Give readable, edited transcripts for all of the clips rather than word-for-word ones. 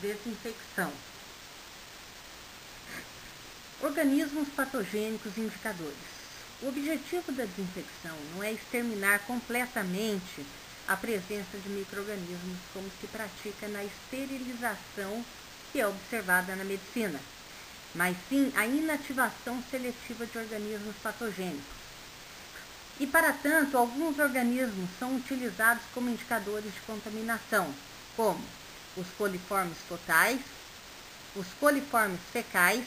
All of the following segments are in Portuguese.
Desinfecção. Organismos patogênicos e indicadores. O objetivo da desinfecção não é exterminar completamente a presença de micro-organismos, como se pratica na esterilização que é observada na medicina, mas sim a inativação seletiva de organismos patogênicos. E, para tanto, alguns organismos são utilizados como indicadores de contaminação, como os coliformes totais, os coliformes fecais,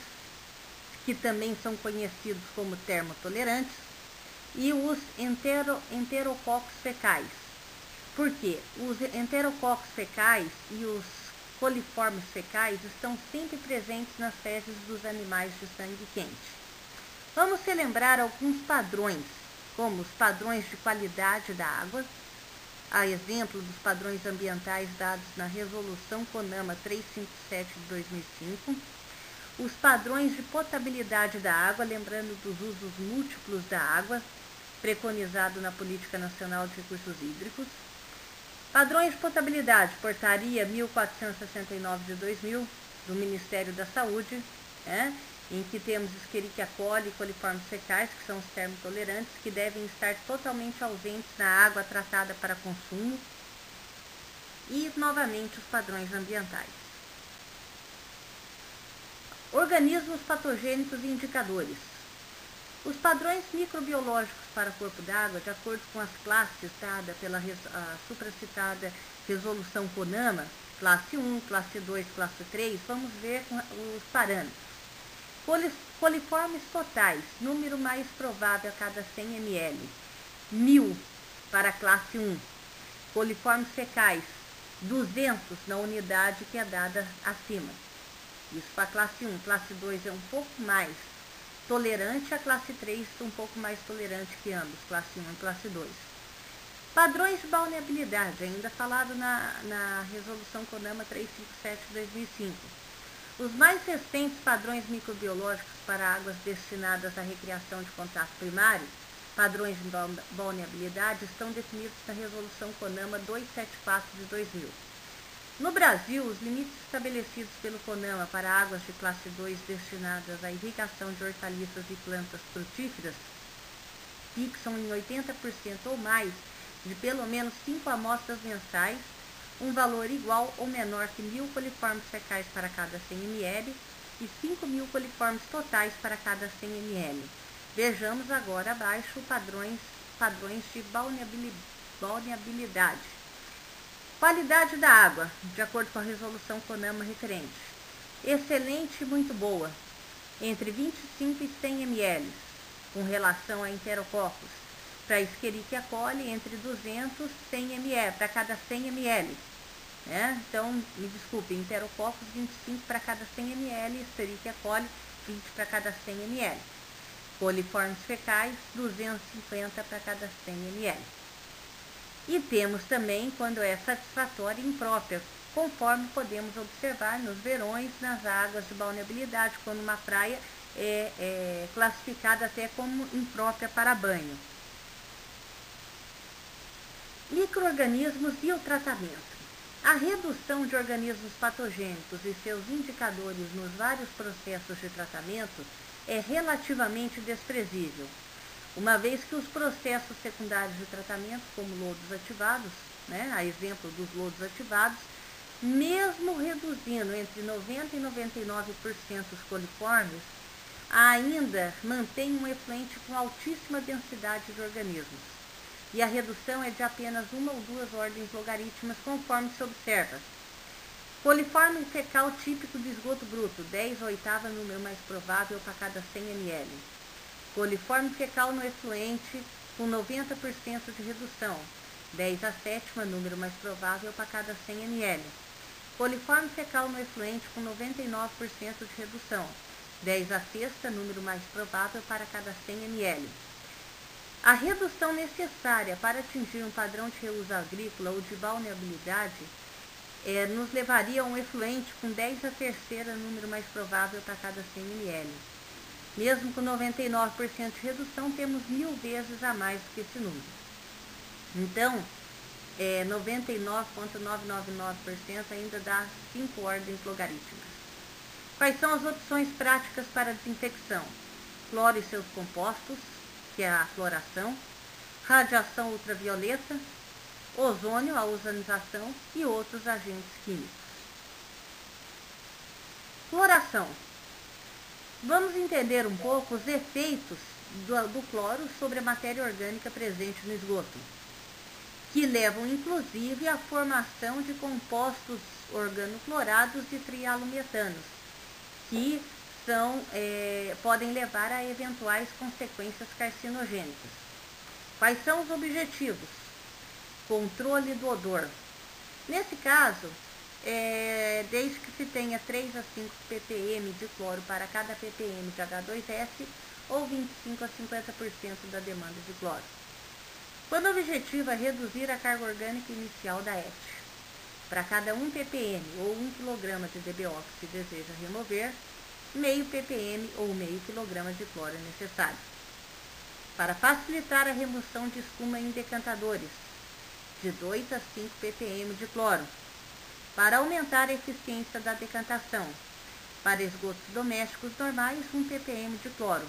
que também são conhecidos como termotolerantes, e os enterococos fecais. Por quê? Os enterococos fecais e os coliformes fecais estão sempre presentes nas fezes dos animais de sangue quente. Vamos relembrar alguns padrões, como os padrões de qualidade da água, a exemplo dos padrões ambientais dados na Resolução CONAMA 357 de 2005, os padrões de potabilidade da água, lembrando dos usos múltiplos da água, preconizado na Política Nacional de Recursos Hídricos, padrões de potabilidade, Portaria 1469 de 2000, do Ministério da Saúde, em que temos Escherichia coli e coliformes fecais, que são os termotolerantes, que devem estar totalmente ausentes na água tratada para consumo, e, novamente, os padrões ambientais. Organismos patogênicos e indicadores. Os padrões microbiológicos para corpo d'água, de acordo com as classes dadas pela supracitada Resolução CONAMA, classe 1, classe 2, classe 3, vamos ver os parâmetros. Coliformes totais, número mais provável a cada 100 ml, 1000 para a classe 1. Coliformes fecais, 200 na unidade que é dada acima. Isso para a classe 1. Classe 2 é um pouco mais tolerante, a classe 3 um pouco mais tolerante que ambos, classe 1 e classe 2. Padrões de balneabilidade, ainda falado na Resolução CONAMA 357 de 2005. Os mais recentes padrões microbiológicos para águas destinadas à recreação de contato primário, padrões de balneabilidade, estão definidos na Resolução CONAMA 274 de 2000. No Brasil, os limites estabelecidos pelo CONAMA para águas de classe 2 destinadas à irrigação de hortaliças e plantas frutíferas fixam em 80% ou mais de pelo menos 5 amostras mensais, um valor igual ou menor que 1000 coliformes fecais para cada 100 ml e 5000 coliformes totais para cada 100 ml. Vejamos agora abaixo padrões de balneabilidade. Qualidade da água, de acordo com a Resolução CONAMA referente. Excelente e muito boa, entre 25 e 100 ml, com relação a enterococos. Para Escherichia coli, entre 200 e 100 ml, para cada 100 ml. Então, me desculpe, enterococos 25 para cada 100 ml, Escherichia coli 20 para cada 100 ml. Coliformes fecais 250 para cada 100 ml. E temos também quando é satisfatória e imprópria, conforme podemos observar nos verões, nas águas de balneabilidade, quando uma praia é classificada até como imprópria para banho. Micro-organismos e o tratamento. A redução de organismos patogênicos e seus indicadores nos vários processos de tratamento é relativamente desprezível, uma vez que os processos secundários de tratamento, como lodos ativados, a exemplo dos lodos ativados, mesmo reduzindo entre 90% e 99% os coliformes, ainda mantém um efluente com altíssima densidade de organismos. E a redução é de apenas 1 ou 2 ordens logarítmicas, conforme se observa. Coliforme fecal típico de esgoto bruto, 10/8 número mais provável para cada 100 ml. Coliforme fecal no efluente com 90% de redução, 10/7 número mais provável para cada 100 ml. Coliforme fecal no efluente com 99% de redução, 10/6 número mais provável para cada 100 ml. A redução necessária para atingir um padrão de reuso agrícola ou de balneabilidade nos levaria a um efluente com 10/3 número mais provável para cada 100 ml. Mesmo com 99% de redução, temos 1000 vezes a mais do que esse número. Então, 99,999% ainda dá 5 ordens logarítmicas. Quais são as opções práticas para desinfecção? Cloro e seus compostos, que é a fluoração, radiação ultravioleta, ozônio, a ozonização e outros agentes químicos. Fluoração. Vamos entender um pouco os efeitos do cloro sobre a matéria orgânica presente no esgoto, que levam inclusive à formação de compostos organoclorados e trialumetanos, que podem levar a eventuais consequências carcinogênicas. Quais são os objetivos? Controle do odor. Nesse caso, desde que se tenha 3 a 5 ppm de cloro para cada ppm de H2S ou 25 a 50% da demanda de cloro. Quando o objetivo é reduzir a carga orgânica inicial da ET, para cada 1 ppm ou 1 kg de DBO que se deseja remover, meio ppm ou meio kg de cloro é necessário. Para facilitar a remoção de espuma em decantadores, de 2 a 5 ppm de cloro. Para aumentar a eficiência da decantação, para esgotos domésticos normais, 1 ppm de cloro.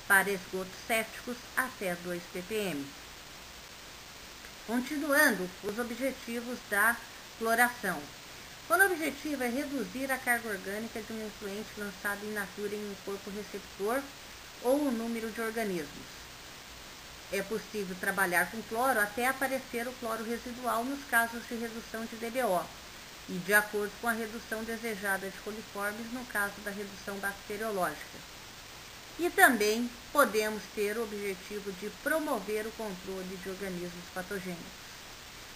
Para esgotos sépticos, até 2 ppm. Continuando, os objetivos da fluoração. Quando o objetivo é reduzir a carga orgânica de um efluente lançado in natura em um corpo receptor ou o número de organismos. É possível trabalhar com cloro até aparecer o cloro residual nos casos de redução de DBO e de acordo com a redução desejada de coliformes no caso da redução bacteriológica. E também podemos ter o objetivo de promover o controle de organismos patogênicos.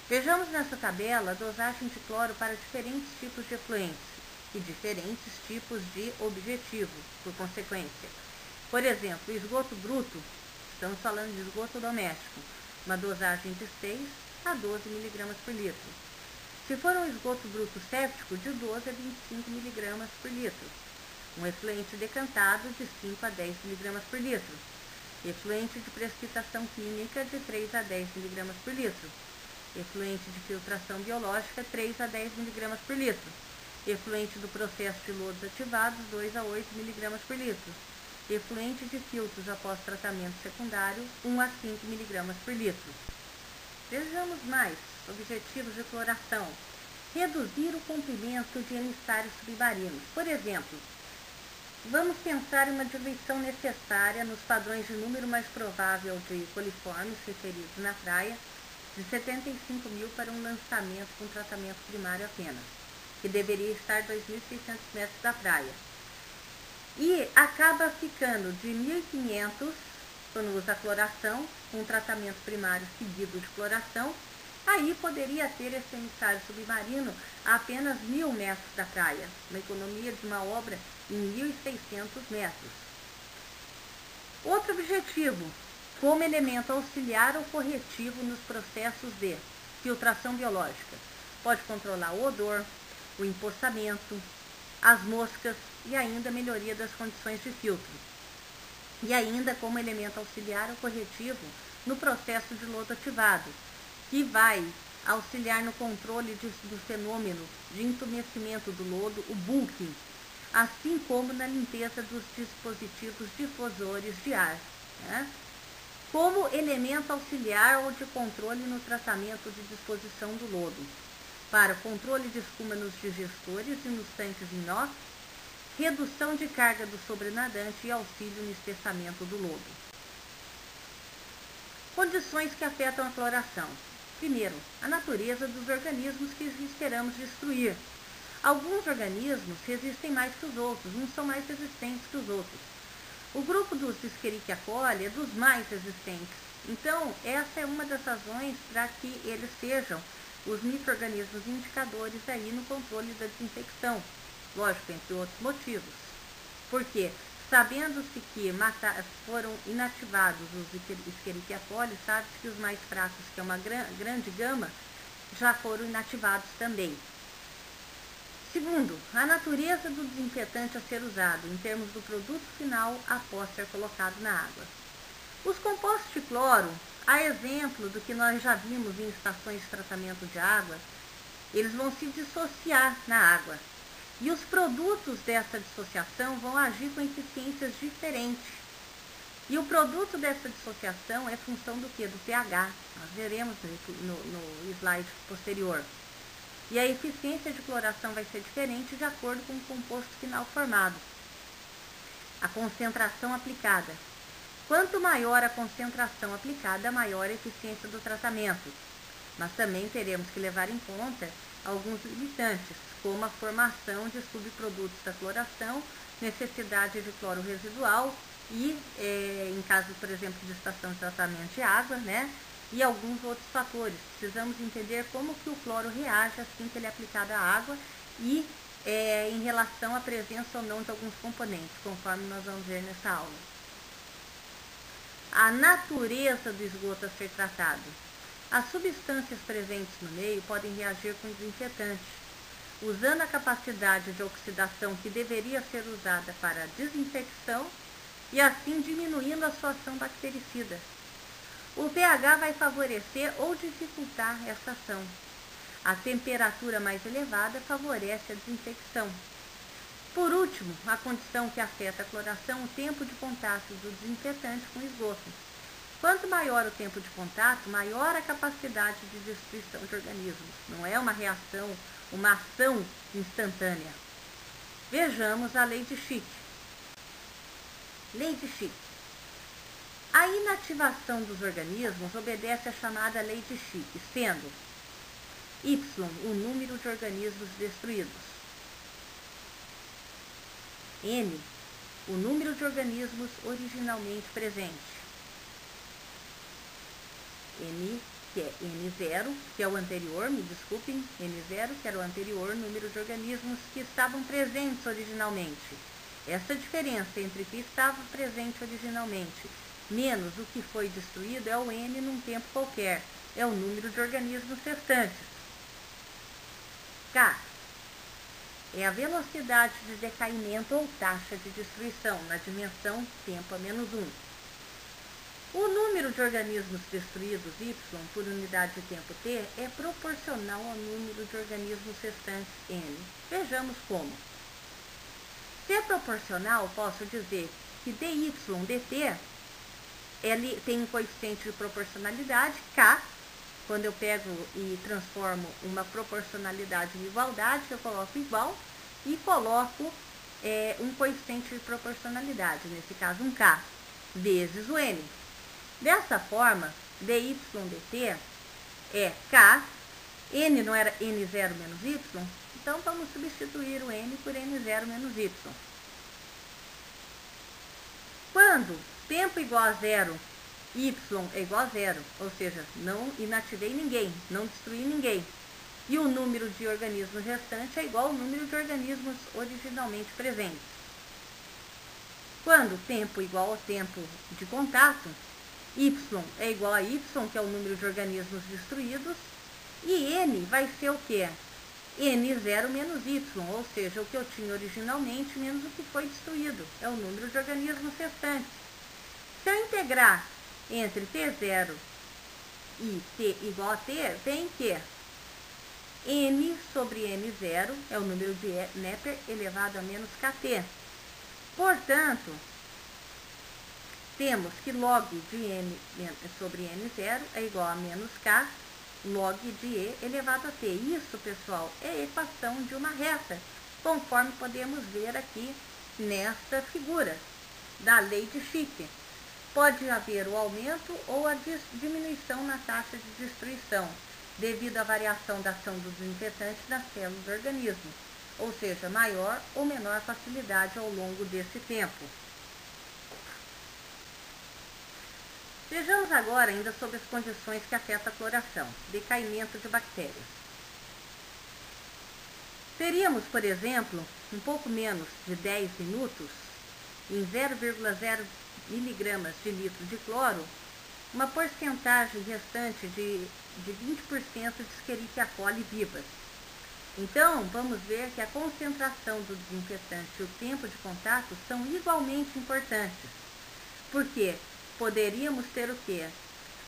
Vejamos nessa tabela a dosagem de cloro para diferentes tipos de efluentes e diferentes tipos de objetivo, por consequência. Por exemplo, esgoto bruto, estamos falando de esgoto doméstico, uma dosagem de 6 a 12 mg por litro. Se for um esgoto bruto séptico, de 12 a 25 mg por litro. Um efluente decantado, de 5 a 10 mg por litro. Efluente de precipitação química, de 3 a 10 mg por litro. Efluente de filtração biológica, 3 a 10 mg por litro. Efluente do processo de lodos ativados, 2 a 8 mg por litro. Efluente de filtros após tratamento secundário, 1 a 5 mg por litro. Vejamos mais objetivos de fluoração. Reduzir o comprimento de emissários submarinos. Por exemplo, vamos pensar em uma diluição necessária nos padrões de número mais provável de coliformes referidos na praia, de 75 mil para um lançamento com tratamento primário apenas, que deveria estar 2.600 metros da praia. E acaba ficando de 1.500, quando usa a cloração, com tratamento primário seguido de cloração, aí poderia ter esse emissário submarino a apenas 1.000 metros da praia, uma economia de uma obra em 1.600 metros. Outro objetivo, como elemento auxiliar ou corretivo nos processos de filtração biológica. Pode controlar o odor, o empossamento, as moscas e ainda a melhoria das condições de filtro. E ainda como elemento auxiliar ou corretivo no processo de lodo ativado, que vai auxiliar no controle do fenômeno de entumecimento do lodo, o bulking, assim como na limpeza dos dispositivos difusores de ar, né? Como elemento auxiliar ou de controle no tratamento de disposição do lodo, para controle de espuma nos digestores e nos tanques inox, redução de carga do sobrenadante e auxílio no espessamento do lodo. Condições que afetam a cloração. Primeiro, a natureza dos organismos que esperamos destruir. Alguns organismos resistem mais que os outros, uns são mais resistentes que os outros. O grupo dos Escherichia coli é dos mais resistentes. Então, essa é uma das razões para que eles sejam os micro-organismos indicadores aí no controle da desinfecção. Lógico, entre outros motivos. Por quê? Sabendo-se que foram inativados os Escherichia coli, sabe-se que os mais fracos, que é uma grande gama, já foram inativados também. Segundo, a natureza do desinfetante a ser usado em termos do produto final após ser colocado na água. Os compostos de cloro A exemplo do que nós já vimos em estações de tratamento de água, eles vão se dissociar na água. E os produtos dessa dissociação vão agir com eficiências diferentes. E o produto dessa dissociação é função do quê? Do pH. Nós veremos no slide posterior. E a eficiência de cloração vai ser diferente de acordo com o composto final formado. A concentração aplicada. Quanto maior a concentração aplicada, maior a eficiência do tratamento. Mas também teremos que levar em conta alguns limitantes, como a formação de subprodutos da cloração, necessidade de cloro residual e, em caso, por exemplo, de estação de tratamento de água, né? E alguns outros fatores. Precisamos entender como que o cloro reage assim que ele é aplicado à água e em relação à presença ou não de alguns componentes, conforme nós vamos ver nessa aula. A natureza do esgoto a ser tratado. As substâncias presentes no meio podem reagir com desinfetantes, usando a capacidade de oxidação que deveria ser usada para a desinfecção e assim diminuindo a sua ação bactericida. O pH vai favorecer ou dificultar essa ação. A temperatura mais elevada favorece a desinfecção. Por último, a condição que afeta a cloração, o tempo de contato do desinfetante com o esgoto. Quanto maior o tempo de contato, maior a capacidade de destruição de organismos. Não é uma reação, uma ação instantânea. Vejamos a lei de Fick. Lei de Fick. A inativação dos organismos obedece à chamada lei de Fick, sendo Y o número de organismos destruídos, N o número de organismos originalmente presentes, N, que é N0, que é o anterior, me desculpem, N0, que era o anterior número de organismos que estavam presentes originalmente. Essa diferença entre o que estava presente originalmente menos o que foi destruído é o N num tempo qualquer, é o número de organismos restantes. K é a velocidade de decaimento ou taxa de destruição na dimensão tempo a menos 1. O número de organismos destruídos, Y, por unidade de tempo T, é proporcional ao número de organismos restantes, N. Vejamos como. Se é proporcional, posso dizer que dy dt ele tem um coeficiente de proporcionalidade, K. Quando eu pego e transformo uma proporcionalidade em igualdade, eu coloco igual e coloco um coeficiente de proporcionalidade, nesse caso um K, vezes o N. Dessa forma, dy dt é K, N não era N0 menos Y, então vamos substituir o N por N0 menos Y. Quando tempo igual a zero, Y é igual a zero, ou seja, não inativei ninguém, não destruí ninguém. E o número de organismos restante é igual ao número de organismos originalmente presentes. Quando tempo igual ao tempo de contato, Y é igual a Y, que é o número de organismos destruídos, e N vai ser o quê? N0 menos Y, ou seja, o que eu tinha originalmente menos o que foi destruído, é o número de organismos restantes. Se eu integrar entre T0 e T igual a T, vem que N sobre N0 é o número de Neper elevado a menos KT. Portanto, temos que log de N sobre N0 é igual a menos K log de E elevado a T. Isso, pessoal, é a equação de uma reta, conforme podemos ver aqui nesta figura da lei de Fick. Pode haver o aumento ou a diminuição na taxa de destruição, devido à variação da ação do desinfetante nas células do organismo, ou seja, maior ou menor facilidade ao longo desse tempo. Vejamos agora ainda sobre as condições que afetam a cloração, decaimento de bactérias. Teríamos, por exemplo, um pouco menos de 10 minutos, em 0,0 miligramas de litro de cloro, uma porcentagem restante de 20% de Escherichia coli vivas. Então, vamos ver que a concentração do desinfetante e o tempo de contato são igualmente importantes, porque poderíamos ter o quê?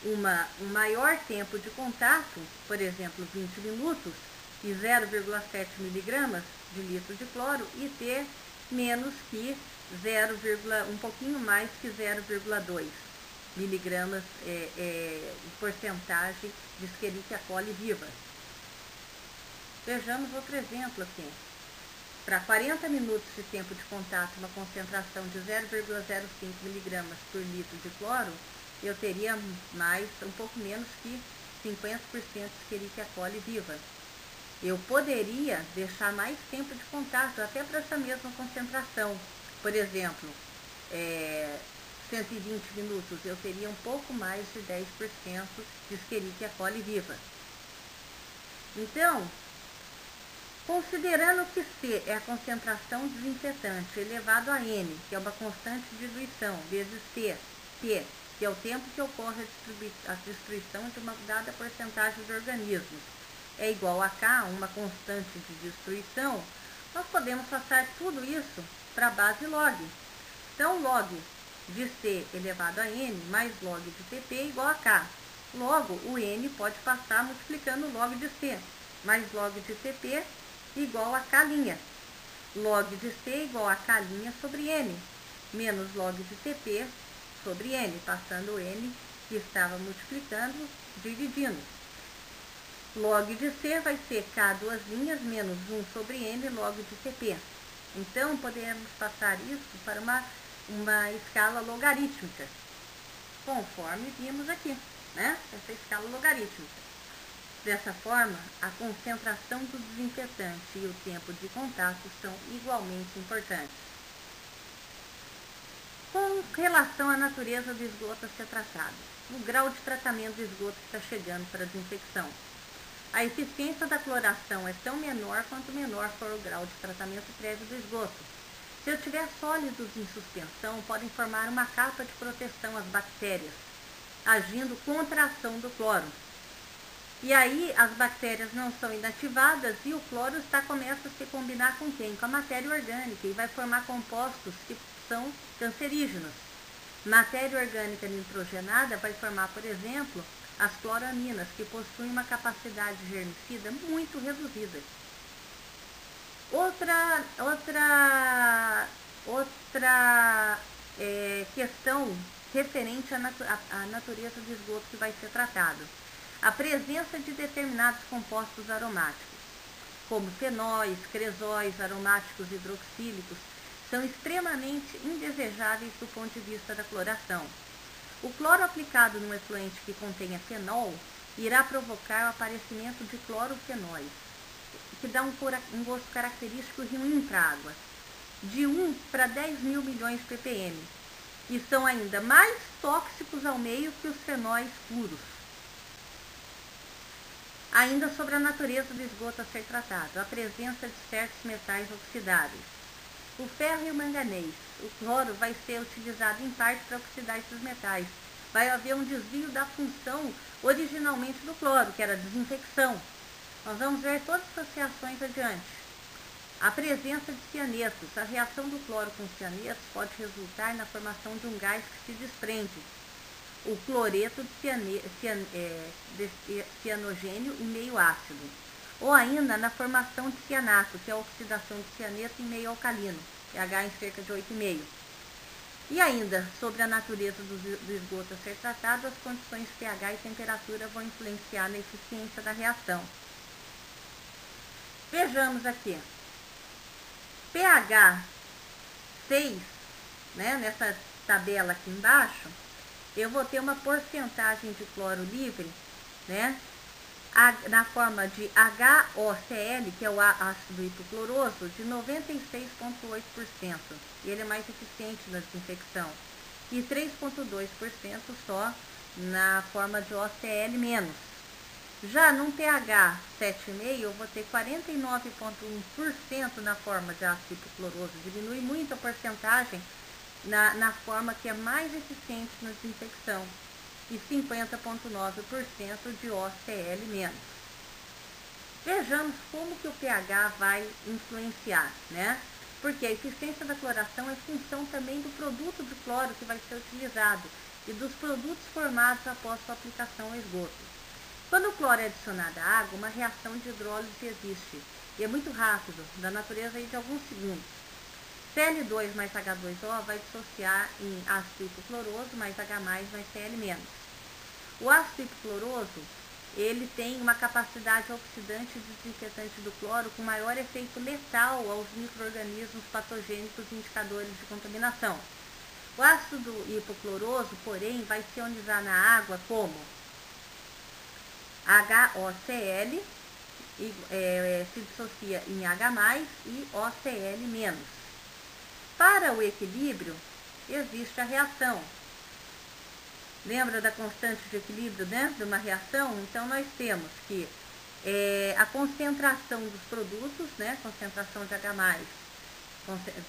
um maior tempo de contato, por exemplo, 20 minutos, e 0,7 miligramas de litro de cloro, e ter menos que um pouquinho mais que 0,2 miligramas de porcentagem de Escherichia coli viva. Vejamos outro exemplo aqui. Para 40 minutos de tempo de contato, uma concentração de 0,05 miligramas por litro de cloro, eu teria um pouco menos que 50% de Escherichia coli viva. Eu poderia deixar mais tempo de contato, até para essa mesma concentração. Por exemplo, 120 minutos, eu teria um pouco mais de 10% de Escherichia coli viva. Então, considerando que C é a concentração desinfetante elevado a N, que é uma constante de diluição, vezes P, que é o tempo que ocorre a destruição de uma dada porcentagem de organismos, é igual a K, uma constante de destruição, nós podemos passar tudo isso para a base log. Então, log de C elevado a N mais log de TP é igual a K. Logo, o N pode passar multiplicando log de C, mais log de TP igual a K'. Log de C igual a K' sobre N, menos log de TP sobre N, passando o N que estava multiplicando, dividindo. Log de C vai ser K duas linhas menos 1 sobre N log de TP. Então, podemos passar isso para uma escala logarítmica, conforme vimos aqui, né? Essa escala logarítmica. Dessa forma, a concentração do desinfetante e o tempo de contato são igualmente importantes. Com relação à natureza do esgoto a ser tratado, o grau de tratamento do esgoto está chegando para a desinfecção. A eficiência da cloração é tão menor quanto menor for o grau de tratamento prévio do esgoto. Se eu tiver sólidos em suspensão, podem formar uma capa de proteção às bactérias, agindo contra a ação do cloro. E aí as bactérias não são inativadas e o cloro começa a se combinar com quem? Com a matéria orgânica, e vai formar compostos que são cancerígenos. Matéria orgânica nitrogenada vai formar, por exemplo, as cloraminas, que possuem uma capacidade germicida muito reduzida. Outra questão referente à natureza do esgoto que vai ser tratado. A presença de determinados compostos aromáticos, como fenóis, cresóis, aromáticos hidroxílicos, são extremamente indesejáveis do ponto de vista da cloração. O cloro aplicado num efluente que contenha fenol irá provocar o aparecimento de clorofenóis, que dá um gosto característico ruim para a água, de 1 para 10 mil milhões de ppm, e são ainda mais tóxicos ao meio que os fenóis puros. Ainda sobre a natureza do esgoto a ser tratado, a presença de certos metais oxidáveis. O ferro e o manganês. O cloro vai ser utilizado em parte para oxidar esses metais. Vai haver um desvio da função originalmente do cloro, que era a desinfecção. Nós vamos ver todas essas reações adiante. A presença de cianetos. A reação do cloro com cianetos pode resultar na formação de um gás que se desprende, o cloreto de cianogênio em meio ácido, ou ainda na formação de cianato, que é a oxidação de cianeto em meio alcalino, pH em cerca de 8,5. E ainda, sobre a natureza do esgoto a ser tratado, as condições de pH e temperatura vão influenciar na eficiência da reação. Vejamos aqui. pH 6, né, nessa tabela aqui embaixo, eu vou ter uma porcentagem de cloro livre, né, na forma de HOCl, que é o ácido hipocloroso, de 96,8%. E ele é mais eficiente na desinfecção. E 3,2% só na forma de OCl-. Já num pH 7,5, eu vou ter 49,1% na forma de ácido hipocloroso. Diminui muito a porcentagem na forma que é mais eficiente na desinfecção, e 50,9% de OCl-. Vejamos como que o pH vai influenciar, né? Porque a eficiência da cloração é função também do produto de cloro que vai ser utilizado. e dos produtos formados após sua aplicação ao esgoto. Quando o cloro é adicionado à água, uma reação de hidrólise existe, e é muito rápido, da natureza de alguns segundos. Cl2 mais H2O vai dissociar em ácido hipocloroso mais H+, mais Cl-. O ácido hipocloroso, ele tem uma capacidade oxidante e desinfetante do cloro com maior efeito letal aos micro-organismos patogênicos e indicadores de contaminação. O ácido hipocloroso, porém, vai se ionizar na água como HOCl, se dissocia em H+, e OCl-. Para o equilíbrio, existe a reação. Lembra da constante de equilíbrio dentro de uma reação? Então, nós temos que a concentração dos produtos, né, concentração de H+,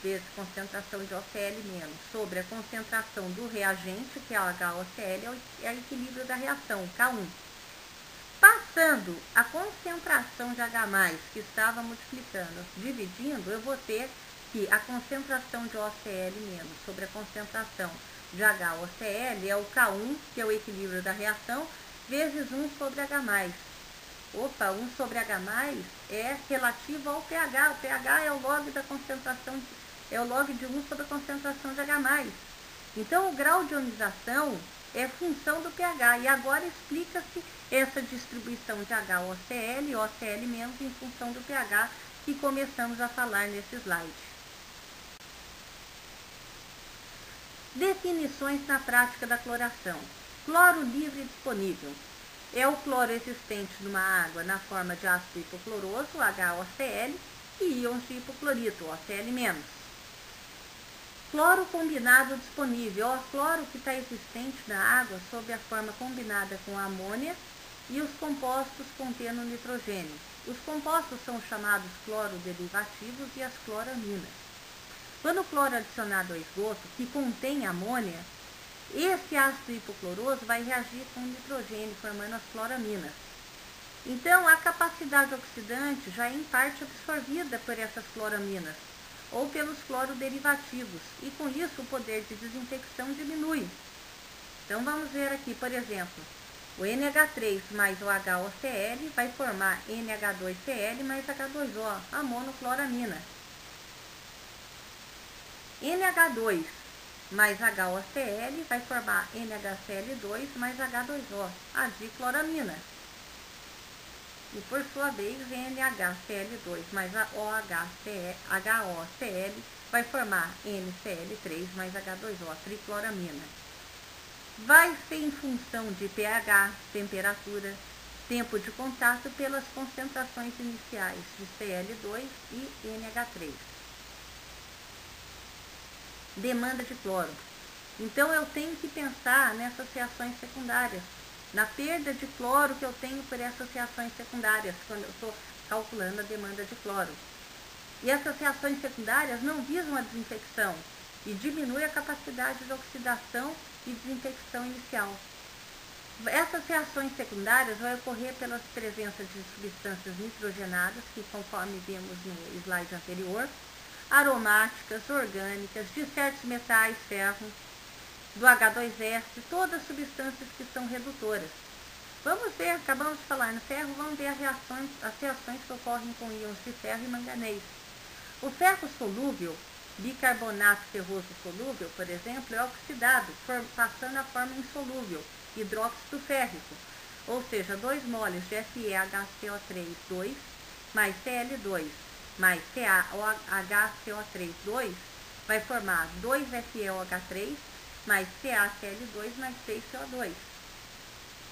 vezes concentração de OCl- sobre a concentração do reagente, que é o HOCl, é o equilíbrio da reação, K1. Passando a concentração de H+, que estava multiplicando, dividindo, eu vou ter que a concentração de OCl- sobre a concentração de HOCl é o K1, que é o equilíbrio da reação, vezes 1 sobre H+. Opa, 1 sobre H+, é relativo ao pH. O pH é o log da concentração, é o log de 1 sobre a concentração de H+. Então, o grau de ionização é função do pH. E agora explica-se essa distribuição de HOCl e OCl- em função do pH que começamos a falar nesse slide. Definições na prática da cloração. Cloro livre disponível. É o cloro existente numa água na forma de ácido hipocloroso, HOCl, e íons de hipoclorito, OCl-. Cloro combinado disponível. É o cloro que está existente na água sob a forma combinada com a amônia e os compostos contendo nitrogênio. Os compostos são chamados cloroderivativos e as cloraminas. Quando o cloro é adicionado ao esgoto, que contém amônia, esse ácido hipocloroso vai reagir com o nitrogênio, formando as cloraminas. Então, a capacidade oxidante já é em parte absorvida por essas cloraminas, ou pelos cloroderivativos, e com isso o poder de desinfecção diminui. Então, vamos ver aqui, por exemplo, o NH3 mais o HOCl vai formar NH2Cl mais H2O, a monocloramina. NH2 mais HOCl vai formar NHCl2 mais H2O, a dicloramina. E por sua vez, NHCl2 mais HOCl vai formar NCl3 mais H2O, tricloramina. Vai ser em função de pH, temperatura, tempo de contato pelas concentrações iniciais de Cl2 e NH3. Demanda de cloro. Então, eu tenho que pensar nessas reações secundárias, na perda de cloro que eu tenho por essas reações secundárias, quando eu estou calculando a demanda de cloro. E essas reações secundárias não visam a desinfecção e diminuem a capacidade de oxidação e desinfecção inicial. Essas reações secundárias vão ocorrer pela presença de substâncias nitrogenadas, que conforme vimos no slide anterior, aromáticas, orgânicas, de certos metais, ferro, do H2S, todas substâncias que são redutoras. Vamos ver, acabamos de falar no ferro, vamos ver as reações que ocorrem com íons de ferro e manganês. O ferro solúvel, bicarbonato ferroso solúvel, por exemplo, é oxidado, passando a forma insolúvel, hidróxido férrico, ou seja, 2 moles de FeHCO3, 2, mais Cl2, mais CaHCO3, 2, vai formar 2FeOH3, mais CaCl2, mais 6CO2.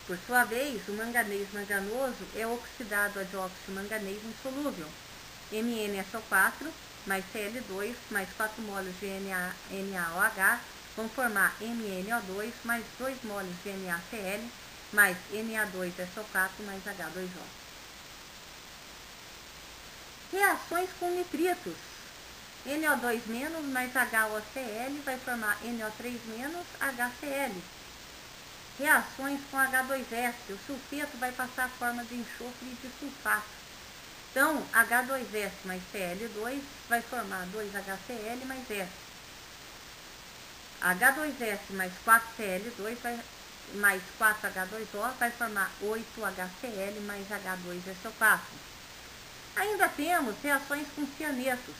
Por sua vez, o manganês manganoso é oxidado a dióxido de manganês insolúvel, MnSO4, mais Cl2, mais 4 moles de NaOH, vão formar MnO2, mais 2 moles de NaCl, mais Na2SO4, mais H2O. Reações com nitritos. NO2- mais HOCl vai formar NO3- HCl. Reações com H2S. O sulfeto vai passar a forma de enxofre e de sulfato. Então, H2S mais Cl2 vai formar 2HCl mais S. H2S mais 4Cl2 mais 4H2O vai formar 8HCl mais H2SO4. Ainda temos reações com cianetos.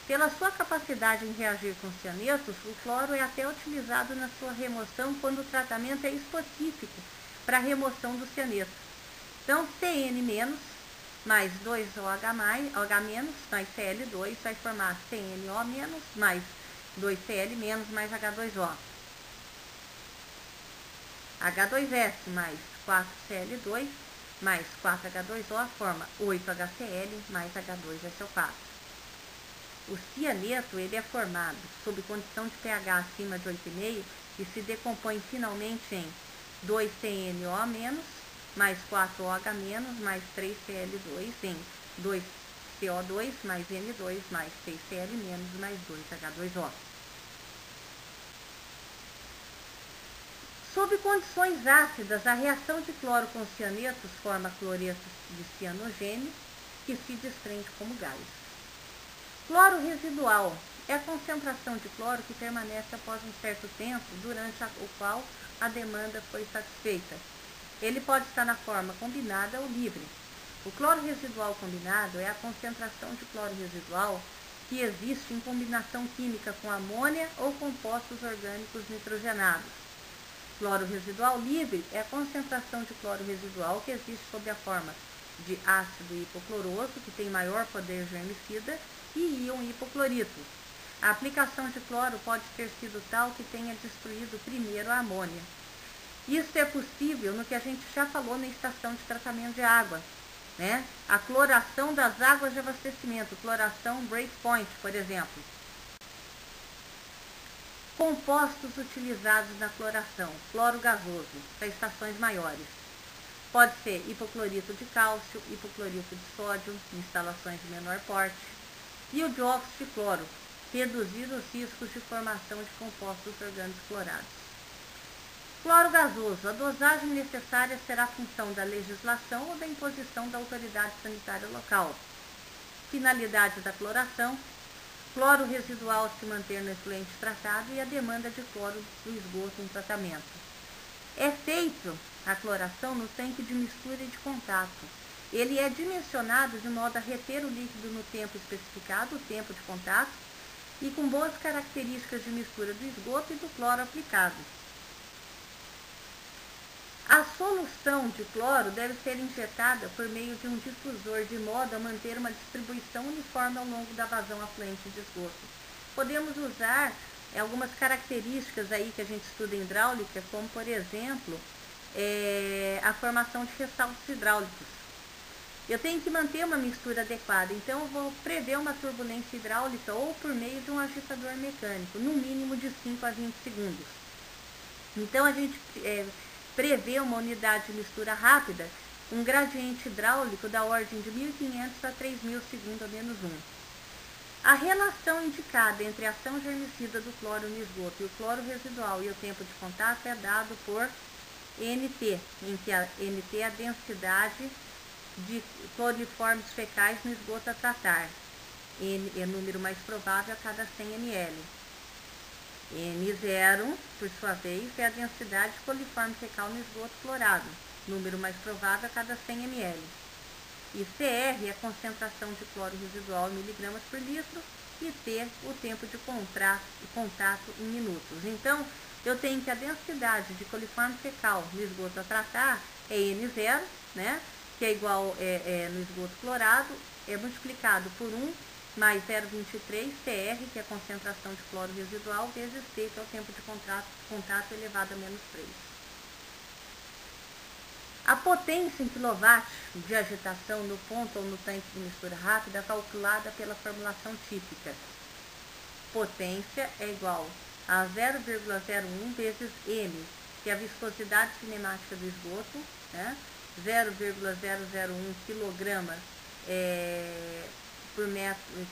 Pela sua capacidade em reagir com cianetos, o cloro é até utilizado na sua remoção quando o tratamento é específico para a remoção do cianeto. Então, CN- mais 2OH mais Cl2 vai formar CNO- mais 2Cl- mais H2O. H2S mais 4Cl2 mais 4H2O forma 8HCl mais H2SO4. O cianeto ele é formado sob condição de pH acima de 8,5 e se decompõe finalmente em 2CNO- mais 4OH- mais 3Cl2 em 2CO2 mais N2 mais 6Cl- mais 2H2O. Sob condições ácidas, a reação de cloro com cianetos forma cloreto de cianogênio, que se desprende como gás. Cloro residual é a concentração de cloro que permanece após um certo tempo, durante o qual a demanda foi satisfeita. Ele pode estar na forma combinada ou livre. O cloro residual combinado é a concentração de cloro residual que existe em combinação química com amônia ou compostos orgânicos nitrogenados. Cloro residual livre é a concentração de cloro residual que existe sob a forma de ácido hipocloroso, que tem maior poder germicida, e íon hipoclorito. A aplicação de cloro pode ter sido tal que tenha destruído primeiro a amônia. Isso é possível no que a gente já falou na estação de tratamento de água, né? A cloração das águas de abastecimento, cloração breakpoint, por exemplo. Compostos utilizados na cloração: cloro gasoso, para estações maiores. Pode ser hipoclorito de cálcio, hipoclorito de sódio, em instalações de menor porte, e o dióxido de cloro, reduzir os riscos de formação de compostos orgânicos clorados. Cloro gasoso: a dosagem necessária será função da legislação ou da imposição da autoridade sanitária local. Finalidade da cloração: cloro residual se manter no efluente tratado e a demanda de cloro do esgoto em tratamento. É feito a cloração no tanque de mistura e de contato. Ele é dimensionado de modo a reter o líquido no tempo especificado, o tempo de contato, e com boas características de mistura do esgoto e do cloro aplicado. A solução de cloro deve ser injetada por meio de um difusor, de modo a manter uma distribuição uniforme ao longo da vazão afluente de esgoto. Podemos usar algumas características aí que a gente estuda em hidráulica, como, por exemplo, a formação de ressaltos hidráulicos. Eu tenho que manter uma mistura adequada, então eu vou prever uma turbulência hidráulica ou por meio de um agitador mecânico, no mínimo de 5 a 20 segundos. Então a gente prevê uma unidade de mistura rápida, um gradiente hidráulico da ordem de 1.500 a 3.000 segundo a menos 1. A relação indicada entre a ação germicida do cloro no esgoto e o cloro residual e o tempo de contato é dado por NT, em que a NT é a densidade de cloriformes fecais no esgoto a tratar. N é o número mais provável a cada 100 ml. N0, por sua vez, é a densidade de coliforme fecal no esgoto clorado, número mais provável a cada 100 ml. E CR é a concentração de cloro residual em miligramas por litro, e T, o tempo de contato em minutos. Então, eu tenho que a densidade de coliforme fecal no esgoto a tratar é N0, né, que é igual no esgoto clorado, é multiplicado por 1 mais 0,23 CR, que é a concentração de cloro residual, vezes T, que é o tempo de contato elevado a menos 3. A potência em kW de agitação no ponto ou no tanque de mistura rápida é calculada pela formulação típica. Potência é igual a 0,01 vezes M, que é a viscosidade cinemática do esgoto, né? 0,001 kg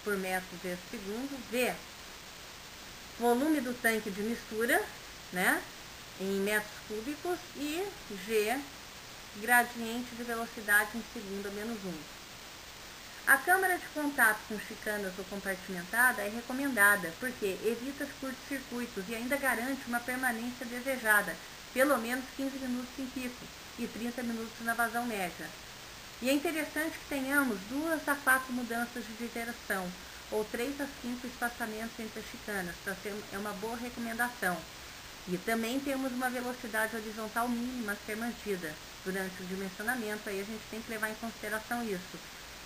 por metro vezes segundo, V, volume do tanque de mistura, né, em metros cúbicos, e G, gradiente de velocidade em segundo a menos 1. A câmara de contato com chicanas ou compartimentada é recomendada, porque evita curtos-circuitos e ainda garante uma permanência desejada, pelo menos 15 minutos em pico e 30 minutos na vazão média. E é interessante que tenhamos 2 a 4 mudanças de iteração, ou 3 a 5 espaçamentos entre as chicanas, é uma boa recomendação. E também temos uma velocidade horizontal mínima a ser mantida. Durante o dimensionamento, aí a gente tem que levar em consideração isso,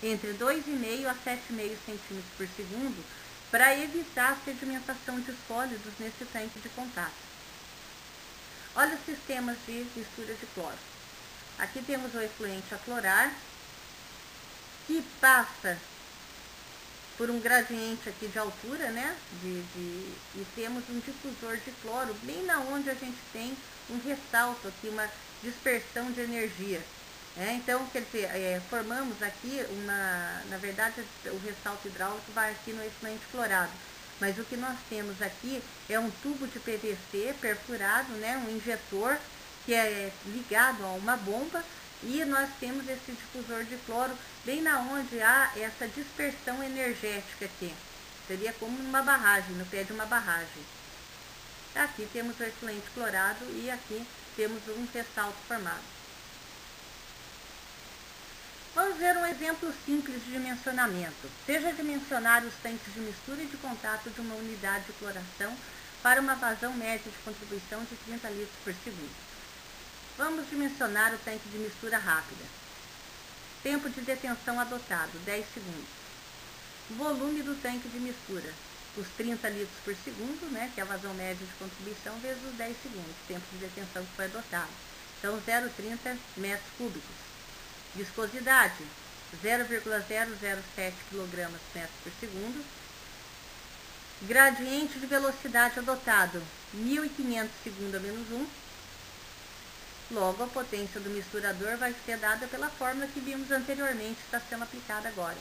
entre 2,5 a 7,5 centímetros por segundo, para evitar a sedimentação de sólidos nesse tanque de contato. Olha os sistemas de mistura de cloro. Aqui temos o efluente a clorar, que passa por um gradiente aqui de altura, né? E temos um difusor de cloro bem na onde a gente tem um ressalto aqui, uma dispersão de energia. Então, quer dizer, formamos aqui na verdade, o ressalto hidráulico vai aqui no efluente clorado. Mas o que nós temos aqui é um tubo de PVC perfurado, né? Um injetor que é ligado a uma bomba, e nós temos esse difusor de cloro bem na onde há essa dispersão energética aqui. Seria como uma barragem, no pé de uma barragem. Aqui temos o efluente clorado e aqui temos um ressalto formado. Vamos ver um exemplo simples de dimensionamento. Seja dimensionar os tanques de mistura e de contato de uma unidade de cloração para uma vazão média de contribuição de 30 litros por segundo. Vamos dimensionar o tanque de mistura rápida. Tempo de detenção adotado, 10 segundos. Volume do tanque de mistura, os 30 litros por segundo, né, que é a vazão média de contribuição, vezes os 10 segundos, tempo de detenção que foi adotado. Então, 0,30 metros cúbicos. Viscosidade, 0,007 kg metros por segundo. Gradiente de velocidade adotado, 1.500 segundo a menos 1. Logo, a potência do misturador vai ser dada pela fórmula que vimos anteriormente, está sendo aplicada agora.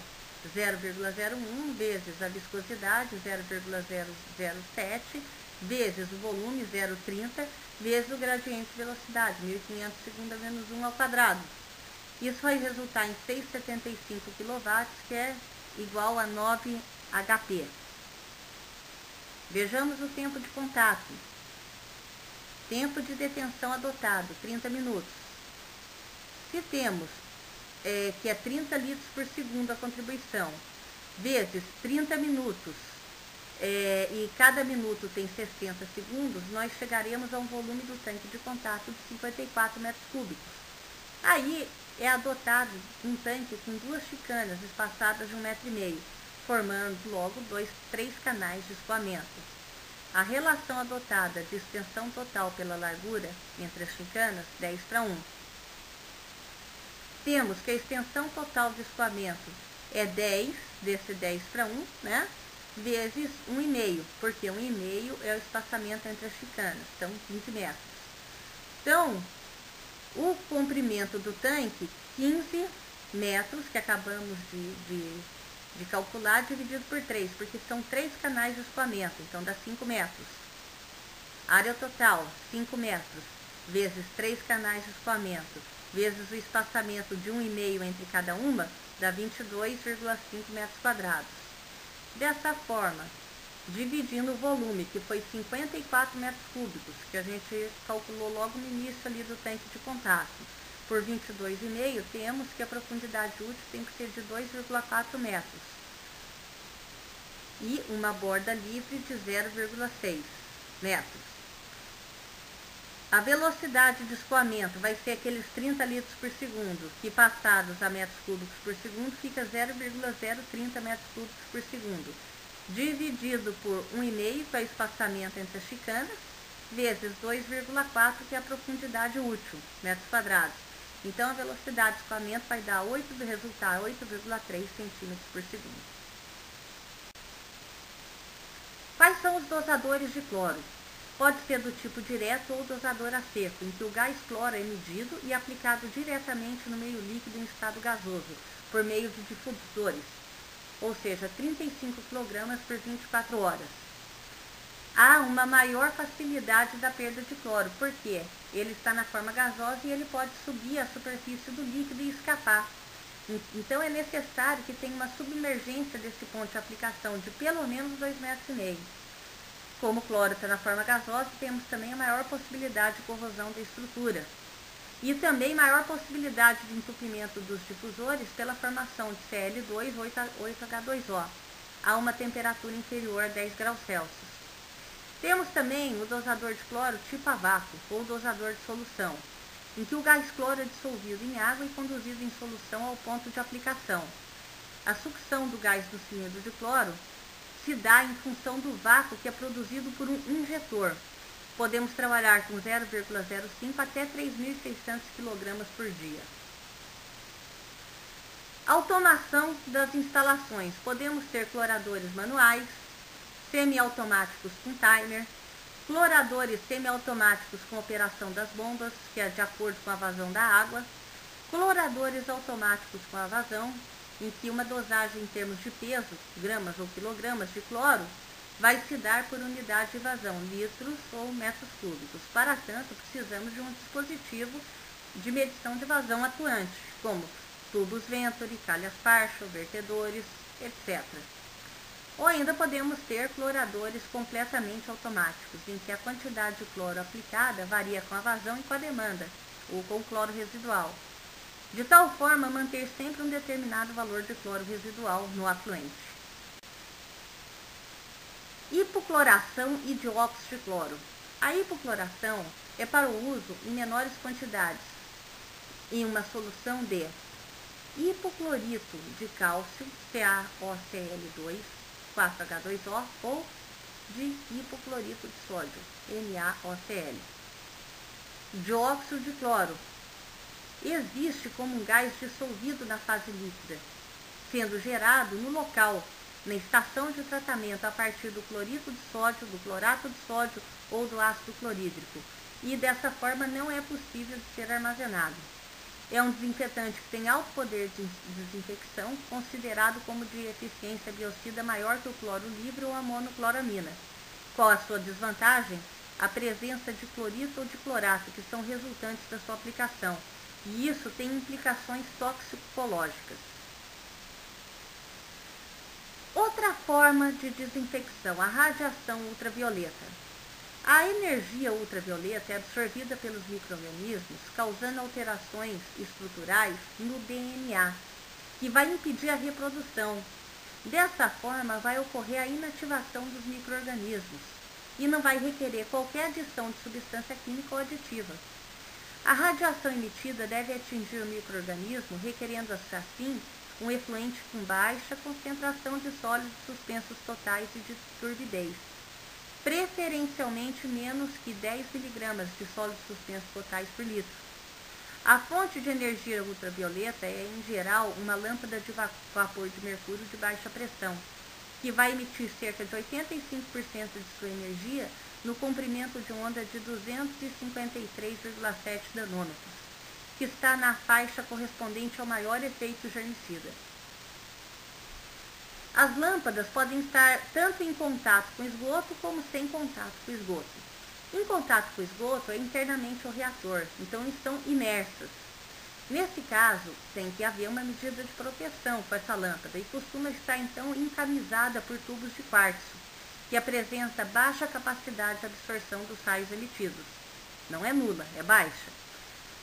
0,01 vezes a viscosidade, 0,007, vezes o volume, 0,30, vezes o gradiente de velocidade, 1.500 segundo a menos 1 ao quadrado. Isso vai resultar em 6,75 kW, que é igual a 9 HP. Vejamos o tempo de contato. Tempo de detenção adotado, 30 minutos. Se temos que é 30 litros por segundo a contribuição, vezes 30 minutos, e cada minuto tem 60 segundos, nós chegaremos a um volume do tanque de contato de 54 metros cúbicos. Aí é adotado um tanque com 2 chicanas espaçadas de 1,5 m, formando logo 3 canais de escoamento. A relação adotada de extensão total pela largura entre as chicanas, 10:1. Temos que a extensão total de escoamento é 10, desse 10:1, né? Vezes 1,5, porque 1,5 é o espaçamento entre as chicanas, então 15 metros. Então, o comprimento do tanque, 15 metros, que acabamos de calcular, dividido por 3, porque são 3 canais de escoamento, então dá 5 metros. Área total, 5 metros, vezes 3 canais de escoamento, vezes o espaçamento de 1,5 entre cada uma, dá 22,5 metros quadrados. Dessa forma, dividindo o volume, que foi 54 metros cúbicos, que a gente calculou logo no início ali do tanque de contato, por 22,5, temos que a profundidade útil tem que ser de 2,4 metros. E uma borda livre de 0,6 metros. A velocidade de escoamento vai ser aqueles 30 litros por segundo, que passados a metros cúbicos por segundo, fica 0,030 metros cúbicos por segundo. Dividido por 1,5, que é o espaçamento entre as chicanas, vezes 2,4, que é a profundidade útil, metros quadrados. Então, a velocidade de escoamento vai dar 8,3 centímetros por segundo. Quais são os dosadores de cloro? Pode ser do tipo direto ou dosador a seco, em que o gás cloro é medido e aplicado diretamente no meio líquido em estado gasoso, por meio de difusores, ou seja, 35 kg por 24 horas. Há uma maior facilidade da perda de cloro, porque ele está na forma gasosa e ele pode subir à superfície do líquido e escapar. Então é necessário que tenha uma submergência desse ponto de aplicação de pelo menos 2,5 metros. Como o cloro está na forma gasosa, temos também a maior possibilidade de corrosão da estrutura. E também maior possibilidade de entupimento dos difusores pela formação de Cl2 8H2O, a uma temperatura inferior a 10 graus Celsius. Temos também o dosador de cloro tipo a vácuo, ou dosador de solução, em que o gás cloro é dissolvido em água e conduzido em solução ao ponto de aplicação. A sucção do gás do cilindro de cloro se dá em função do vácuo que é produzido por um injetor. Podemos trabalhar com 0,05 até 3.600 kg por dia. Automação das instalações. Podemos ter cloradores manuais, semiautomáticos com timer, cloradores semiautomáticos com operação das bombas, que é de acordo com a vazão da água, cloradores automáticos com a vazão, em que uma dosagem em termos de peso, gramas ou quilogramas de cloro, vai se dar por unidade de vazão, litros ou metros cúbicos. Para tanto, precisamos de um dispositivo de medição de vazão atuante, como tubos Venturi, calhas Parshall, vertedores, etc. Ou ainda podemos ter cloradores completamente automáticos, em que a quantidade de cloro aplicada varia com a vazão e com a demanda, ou com o cloro residual, de tal forma a manter sempre um determinado valor de cloro residual no afluente. Hipocloração e dióxido de cloro. A hipocloração é para o uso em menores quantidades, em uma solução de hipoclorito de cálcio, CaOCl2, 4H2O, ou de hipoclorito de sódio, NaOCl. Dióxido de cloro. Existe como um gás dissolvido na fase líquida, sendo gerado no local, na estação de tratamento a partir do clorito de sódio, do clorato de sódio ou do ácido clorídrico, e dessa forma não é possível de ser armazenado. É um desinfetante que tem alto poder de desinfecção, considerado como de eficiência biocida maior que o cloro livre ou a monocloramina. Qual a sua desvantagem? A presença de clorito ou de clorato, que são resultantes da sua aplicação, e isso tem implicações toxicológicas. Outra forma de desinfecção, a radiação ultravioleta. A energia ultravioleta é absorvida pelos micro-organismos, causando alterações estruturais no DNA, que vai impedir a reprodução. Dessa forma, vai ocorrer a inativação dos micro-organismos e não vai requerer qualquer adição de substância química ou aditiva. A radiação emitida deve atingir o micro-organismo, requerendo assim um efluente com baixa concentração de sólidos suspensos totais e de turbidez, preferencialmente menos que 10 mg de sólidos suspensos totais por litro. A fonte de energia ultravioleta é, em geral, uma lâmpada de vapor de mercúrio de baixa pressão, que vai emitir cerca de 85% de sua energia no comprimento de onda de 253,7 nanômetros, que está na faixa correspondente ao maior efeito germicida. As lâmpadas podem estar tanto em contato com esgoto como sem contato com esgoto. Em contato com esgoto é internamente o reator, então estão imersas. Nesse caso, tem que haver uma medida de proteção com essa lâmpada e costuma estar então encamisada por tubos de quartzo, que apresenta baixa capacidade de absorção dos raios emitidos. Não é nula, é baixa.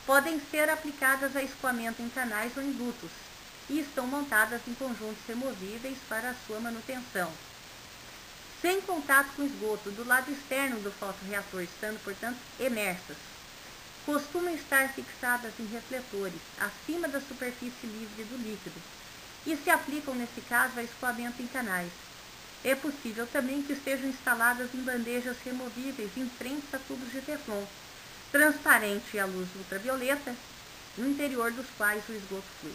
Podem ser aplicadas a escoamento em canais ou em dutos e estão montadas em conjuntos removíveis para a sua manutenção. Sem contato com esgoto, do lado externo do fotorreator, estando, portanto, imersas. Costumam estar fixadas em refletores, acima da superfície livre do líquido, e se aplicam, nesse caso, a escoamento em canais. É possível também que estejam instaladas em bandejas removíveis em frente a tubos de teflon, transparente à luz ultravioleta, no interior dos quais o esgoto flui.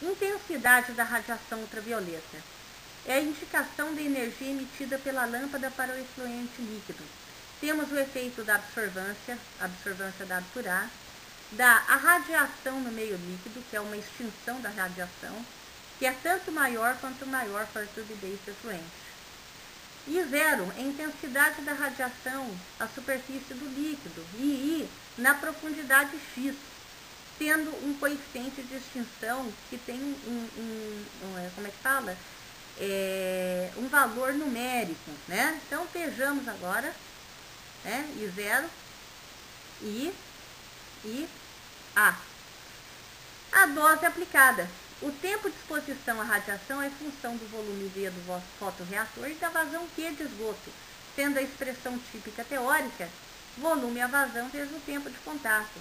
Intensidade da radiação ultravioleta. É a indicação da energia emitida pela lâmpada para o efluente líquido. Temos o efeito da absorvância dado por A, da radiação no meio líquido, que é uma extinção da radiação, que é tanto maior quanto maior for a turbidez do efluente. E 0 é a intensidade da radiação à superfície do líquido, e I na profundidade X. tendo um coeficiente de extinção que tem como é que fala? Um valor numérico, né? Então, vejamos agora, né? I0, I, A. A dose aplicada. O tempo de exposição à radiação é função do volume V do vosso fotorreator e da vazão Q de esgoto, sendo a expressão típica teórica volume a vazão vezes o tempo de contato.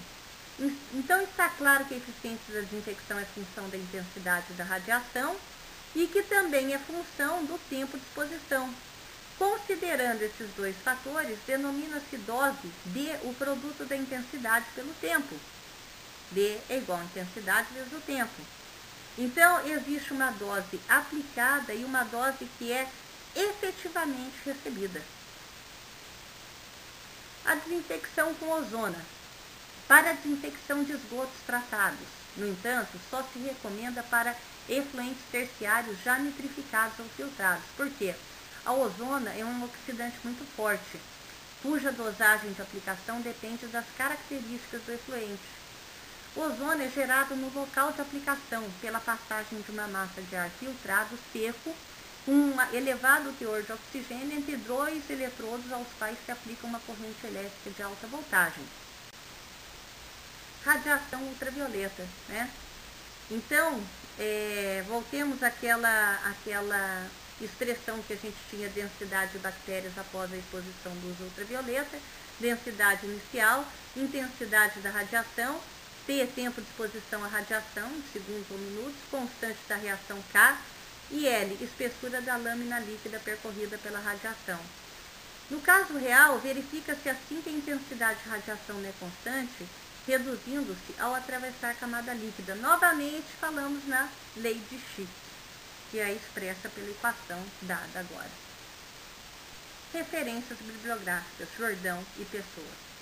Então, está claro que a eficiência da desinfecção é função da intensidade da radiação e que também é função do tempo de exposição. Considerando esses dois fatores, denomina-se dose D o produto da intensidade pelo tempo. D é igual a intensidade vezes o tempo. Então, existe uma dose aplicada e uma dose que é efetivamente recebida. A desinfecção com ozona. Para a desinfecção de esgotos tratados, no entanto, só se recomenda para efluentes terciários já nitrificados ou filtrados. Por quê? A ozona é um oxidante muito forte, cuja dosagem de aplicação depende das características do efluente. O ozônio é gerado no local de aplicação pela passagem de uma massa de ar filtrado seco com um elevado teor de oxigênio entre dois eletrodos aos quais se aplica uma corrente elétrica de alta voltagem. Radiação ultravioleta, né? Então, voltemos àquela expressão que a gente tinha, densidade de bactérias após a exposição luz ultravioleta, densidade inicial, intensidade da radiação, T, tempo de exposição à radiação, segundos ou minutos, constante da reação K, e L, espessura da lâmina líquida percorrida pela radiação. No caso real, verifica-se assim que a intensidade de radiação não é constante, reduzindo-se ao atravessar a camada líquida. Novamente, falamos na lei de Schick, que é expressa pela equação dada agora. Referências bibliográficas, Jordão e Pessoa.